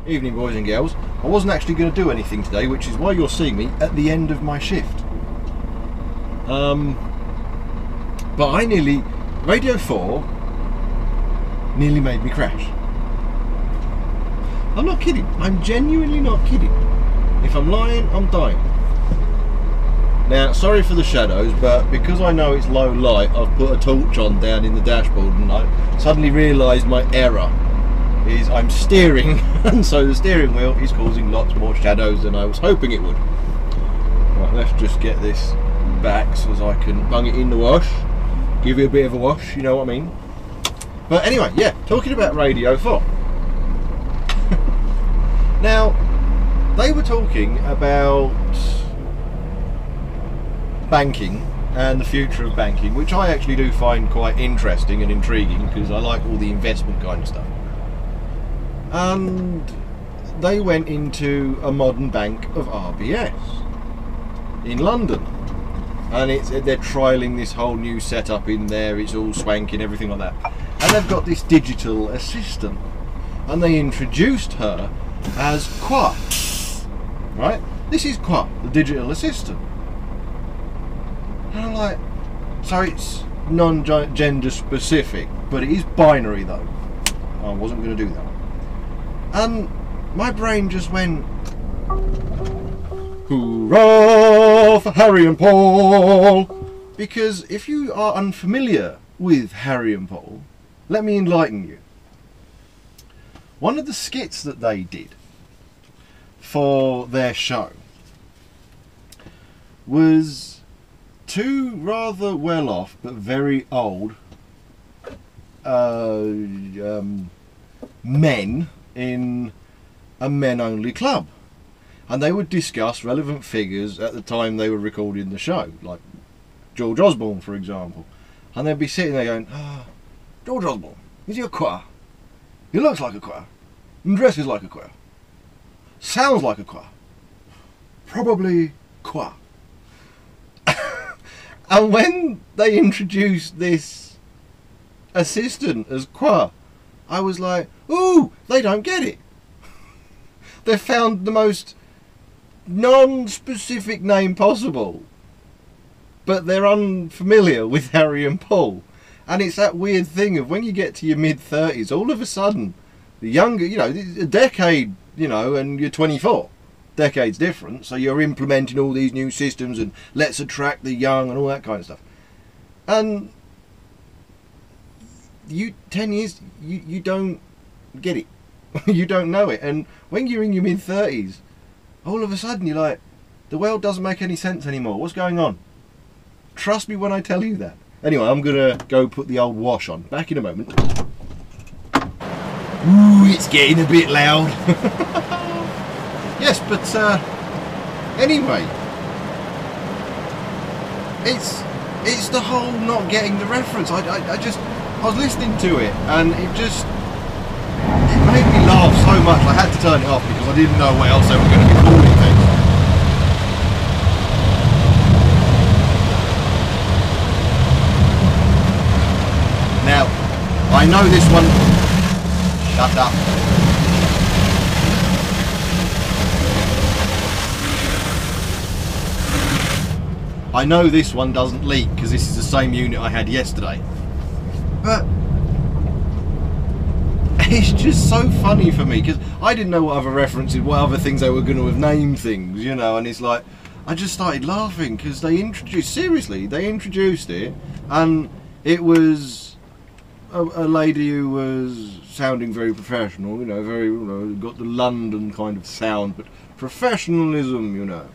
Evening, boys and girls. I wasn't actually going to do anything today, which is why you're seeing me at the end of my shift. But Radio 4 nearly made me crash. I'm not kidding. I'm genuinely not kidding. If I'm lying, I'm dying. Now, sorry for the shadows, but because I know it's low light, I've put a torch on down in the dashboard, and I suddenly realised my error is I'm steering, and so the steering wheel is causing lots more shadows than I was hoping it would. Right, let's just get this back so as I can bung it in the wash, give it a bit of a wash, you know what I mean. But anyway, yeah, talking about Radio 4. Now, they were talking about banking and the future of banking, which I actually do find quite interesting and intriguing because I like all the investment kind of stuff. And they went into a modern bank of RBS in London, and they're trialling this whole new setup in there. It's all swanky and everything like that, and they've got this digital assistant, and they introduced her as Qua. Right, this is Qua, the digital assistant. And I'm like, so it's non-gender specific, but it is binary though. I wasn't going to do that. And my brain just went, hurrah for Harry and Paul! Because if you are unfamiliar with Harry and Paul, let me enlighten you. One of the skits that they did for their show was two rather well-off but very old men in a men-only club, and they would discuss relevant figures at the time they were recording the show, like George Osborne, for example, and they'd be sitting there going, George Osborne, is he a Qua? He looks like a Qua, and dresses like a Qua, sounds like a Qua, probably Qua. And when they introduced this assistant as Qua, I was like, ooh, they don't get it. They've found the most non-specific name possible, but they're unfamiliar with Harry and Paul. And it's that weird thing of when you get to your mid-30s, all of a sudden, the younger, you know, a decade, you know, and you're 24. Decade's different, so you're implementing all these new systems and let's attract the young and all that kind of stuff. And 10 years, you don't get it. You don't know it. And when you're in your mid-30s, all of a sudden you're like, the world doesn't make any sense anymore. What's going on? Trust me when I tell you that. Anyway, I'm going to go put the old wash on. Back in a moment. Ooh, it's getting a bit loud. Yes, but anyway, it's the whole not getting the reference. I was listening to it, and it made me laugh so much I had to turn it off because I didn't know what else they were going to be calling things. Now, I know this one. Shut up. I know this one doesn't leak because this is the same unit I had yesterday. But it's just so funny for me because I didn't know what other references, what other things they were going to have named things, you know, and it's like, I just started laughing because they introduced it, and it was a lady who was sounding very professional, you know, very, you know, got the London kind of sound, but professionalism, you know.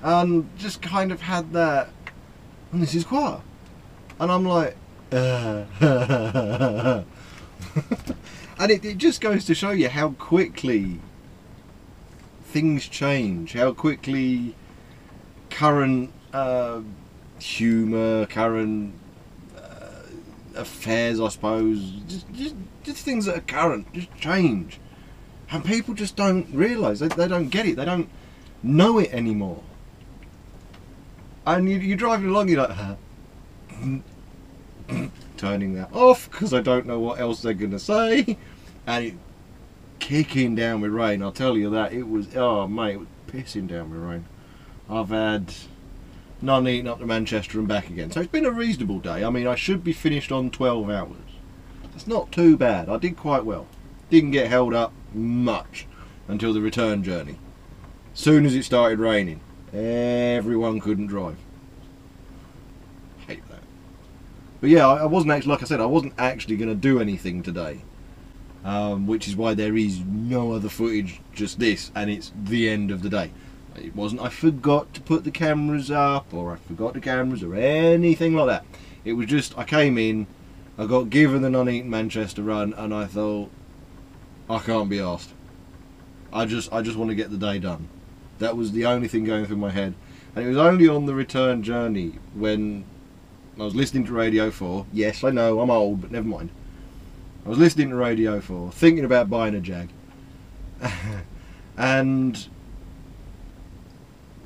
And just kind of had that, and this is Qua. And I'm like, and it just goes to show you how quickly things change, how quickly current humour, current affairs, I suppose, just things that are current, just change. And people just don't realise, they don't get it, they don't know it anymore. And you're driving along, you're like, turning that off because I don't know what else they're going to say, and it kicking down with rain. I'll tell you that. It was, oh mate, it was pissing down with rain. I've had Nuneaton up to Manchester and back again. So it's been a reasonable day. I mean, I should be finished on 12 hours. It's not too bad. I did quite well. Didn't get held up much until the return journey. Soon as it started raining, everyone couldn't drive. Hate that. But yeah, I wasn't actually, like I said, I wasn't actually going to do anything today. Which is why there is no other footage, just this, and it's the end of the day. It wasn't I forgot to put the cameras up, or I forgot the cameras, or anything like that. It was just, I came in, I got given the Nuneaton Manchester run, and I thought, I can't be arsed. I just want to get the day done. That was the only thing going through my head. And it was only on the return journey when I was listening to Radio 4. Yes, I know, I'm old, but never mind. I was listening to Radio 4, thinking about buying a Jag. And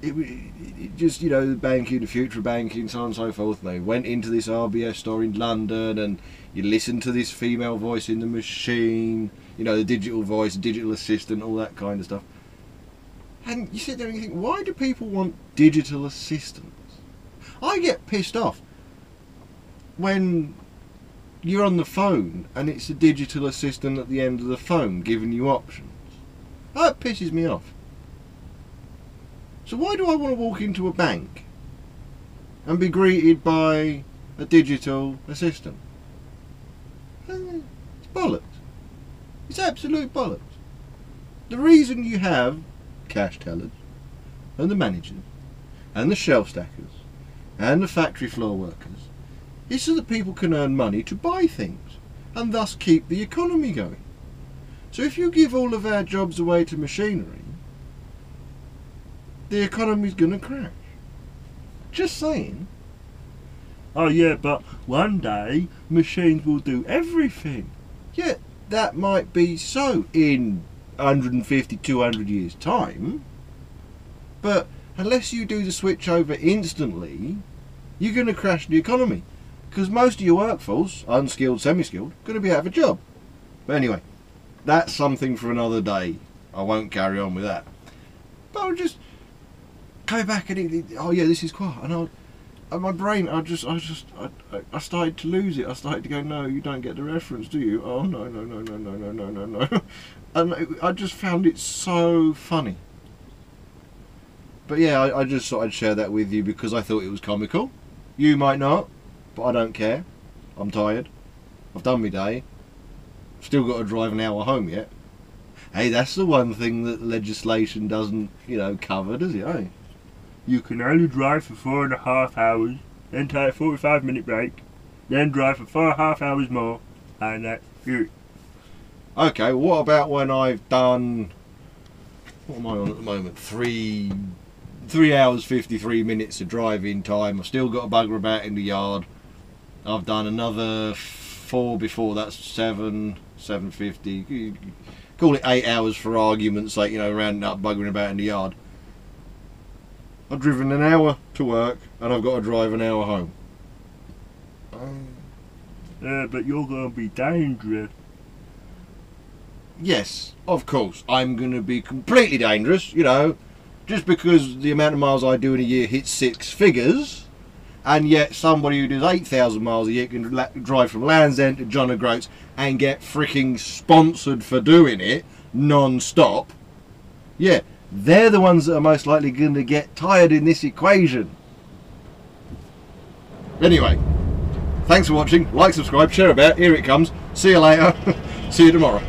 it just, you know, the banking, the future of banking, so on and so forth. And they went into this RBS store in London, and you listen to this female voice in the machine, you know, the digital voice, digital assistant, all that kind of stuff. And you sit there and you think, why do people want digital assistants? I get pissed off when you're on the phone and it's a digital assistant at the end of the phone giving you options. That pisses me off. So why do I want to walk into a bank and be greeted by a digital assistant? It's bollocks. It's absolute bollocks. The reason you have cash tellers and the managers and the shelf stackers and the factory floor workers is so that people can earn money to buy things and thus keep the economy going. So if you give all of our jobs away to machinery, the economy's going to crash. Just saying. Oh yeah, but one day machines will do everything. Yeah, that might be so in 150, 200 years time, but unless you do the switch over instantly, you're going to crash the economy, because most of your workforce, unskilled, semi-skilled, are going to be out of a job. But anyway, that's something for another day. I won't carry on with that. But I'll just go back and oh yeah, this is quiet, and my brain, I started to lose it. I started to go, no, you don't get the reference, do you? Oh no. And I just found it so funny. But yeah, I just thought I'd share that with you because I thought it was comical. You might not, but I don't care. I'm tired. I've done my day. Still got to drive an hour home yet. Hey, that's the one thing that legislation doesn't, you know, cover, does it, eh? You can only drive for 4.5 hours, then take a 45-minute break, then drive for 4.5 hours more, and that's it. Okay, what about when I've done, what am I on at the moment? 3 hours 53 minutes of driving time. I've still got a bugger about in the yard. I've done another 4 before, that's 750. Call it 8 hours for argument's sake, you know, rounding up, buggering about in the yard. I've driven an hour to work and I've got to drive an hour home. But you're going to be dangerous. Yes, of course. I'm going to be completely dangerous, you know, just because the amount of miles I do in a year hits 6 figures, and yet somebody who does 8,000 miles a year can drive from Land's End to John O'Groats and get freaking sponsored for doing it non-stop. Yeah, they're the ones that are most likely going to get tired in this equation. Anyway, thanks for watching. Like, subscribe, share about. Here it comes. See you later. See you tomorrow.